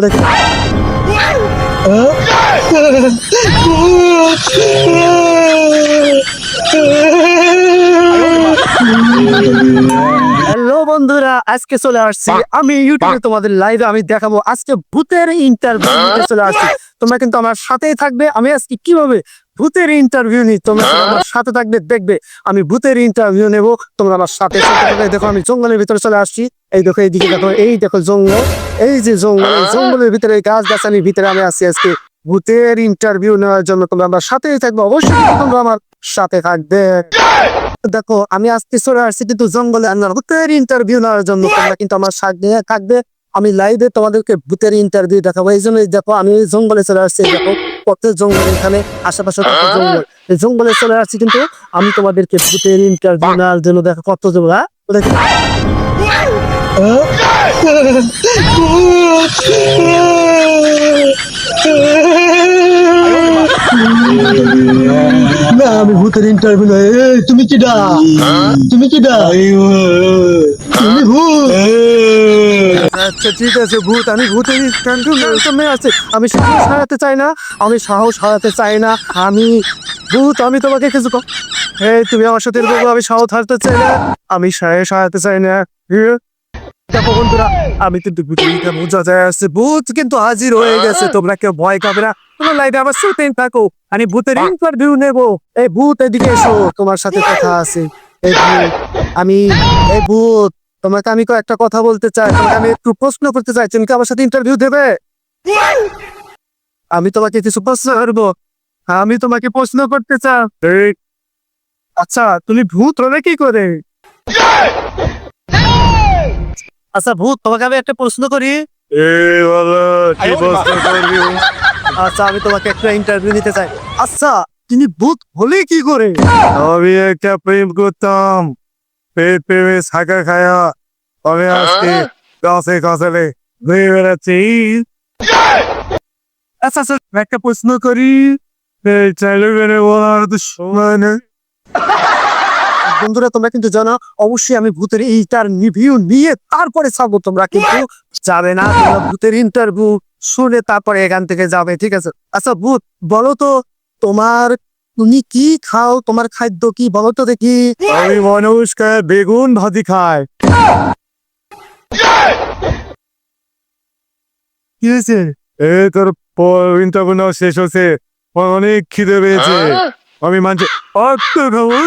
Hello বন্ধুরা, আজকে চলে আসছি আমি ইউটিউবে তোমাদের লাইভে আমি দেখাবো আজকে ভূতের ইন্টারভিউ নিতে চলে আসছি। তোমরা কিন্তু আমার সাথেই থাকবে। আমি আজকে কিভাবে ভূতের ইন্টারভিউ নিই তোমরা আমার সাথে থাকবে, দেখবে আমি ভূতের ইন্টারভিউ নেব। তোমরা আমার সাথে দেখো আমি জঙ্গলের ভিতরে চলে আসছি। এই দেখো এইদিকে দেখো, এই দেখো জঙ্গল, এই যে জঙ্গল, এই জঙ্গলের ভিতরে গাছ গাছালির ভিতরে আমি আছি আজকে ভূতের ইন্টারভিউ নেওয়ার জন্য। তোমরা আমার সাথেই থাকবে, অবশ্যই তোমরা আমার সাথে থাকবে। দেখো আমি আজকে চলে আসছি কিন্তু জঙ্গলে ভূতের ইন্টারভিউ নেওয়ার জন্য। তোমরা কিন্তু আমার সাথে থাকবে, আমি লাইভে তোমাদেরকে ভূতের ইন্টারভিউ দেখাবো। এই জন্যই দেখো আমি জঙ্গলে চলে আসছি। দেখো কত জঙ্গল, এখানে আশেপাশে কত জঙ্গল, এই জঙ্গলে চলে আসছি কিন্তু আমি তোমাদেরকে ভূতের ইন্টারভিউ নেওয়ার জন্য। দেখো কত জঙ্গল, না আমি ভূতের ইন্টারভিউ নয়। তুমি কি ডা, তুমি কি ডা, তুমি ভূত? আচ্ছা ঠিক আছে ভূত, আমি ভূতের ইন্টারভিউ আছে। আমি সাহস হারাতে চাই না, আমি সাহস হারাতে চাই না। আমি ভূত, আমি তোমাকে কিছু এই তুমি আমার সাথে বলবো আমি সাহস হারাতে চাই না, আমি সাহস হারাতে চাই না। দেখো বন্ধুরা, আমি কিন্তু বোঝা যায় আসছে ভূত কিন্তু হাজির হয়ে গেছে। তোমরা কেউ ভয় পাবে না, তোমরা লাইভে আমার সাথে থাকো, আমি ভূতের ইন্টারভিউ নেবো। এই ভূত এদিকে এসো, তোমার সাথে কথা আছে। এই ভূত, আমি এই ভূত, তোমাকে আমি একটা কথা বলতে চাই, তোমাকে আমি একটু প্রশ্ন করতে চাই। তুমি কি আমার সাথে ইন্টারভিউ দেবে? আমি তোমাকে কিছু প্রশ্ন করবো, আমি তোমাকে প্রশ্ন করতে চাই। আচ্ছা তুমি ভূত হলে কি করে? আচ্ছা ভূত, তোমাকে আমি একটা প্রশ্ন করি। আচ্ছা আমি তোমাকে একটা ইন্টারভিউ নিতে চাই। আচ্ছা তুমি ভূত হলে কি করে? আমি একটা প্রেম করতাম, প্রেমে শাখা খায়া আমি আজকে কাছে কাছে ঘুরে বেড়াচ্ছি। আচ্ছা আচ্ছা একটা প্রশ্ন করি, চাইলে মেনে বলার তো সময় নেই। বন্ধুরা তোমরা কিন্তু জানো অবশ্যই আমি ভূতের ইন্টারভিউ নিয়ে তারপরে ছাড়বো, তোমরা কিন্তু যাবে না। তোমরা ভূতের ইন্টারভিউ শুনে তারপরে এখান থেকে যাবে, ঠিক আছে? আচ্ছা ভূত বলো তো, তুমি কি খাও, তোমার খাদ্য কি বলো তো দেখি? আমি মানুষ খায় বেগুন ভাজি খায়। কি হয়েছে? তোর ইন্টারভিউ শেষ হচ্ছে, অনেক খিদে পেয়েছে, আমি মানছি খাবো।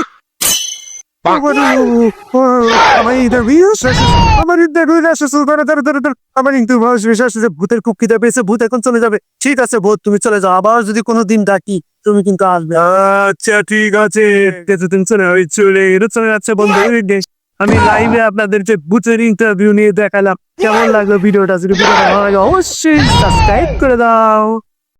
ভূতের খুব খিদে পেয়েছে, ভূত এখন চলে যাবে। ঠিক আছে ভূত তুমি চলে যাও, আবার যদি কোনোদিন ডাকি তুমি কিন্তু আসবে। আচ্ছা ঠিক আছে, তুমি চলে যাচ্ছে বন্ধু। আমি লাইভে আপনাদের যে ভূতের ইন্টারভিউ নিয়ে দেখালাম, কেমন লাগলো ভিডিওটা? যদি ভিডিওটা ভালো লাগে অবশ্যই সাবস্ক্রাইব করে দাও।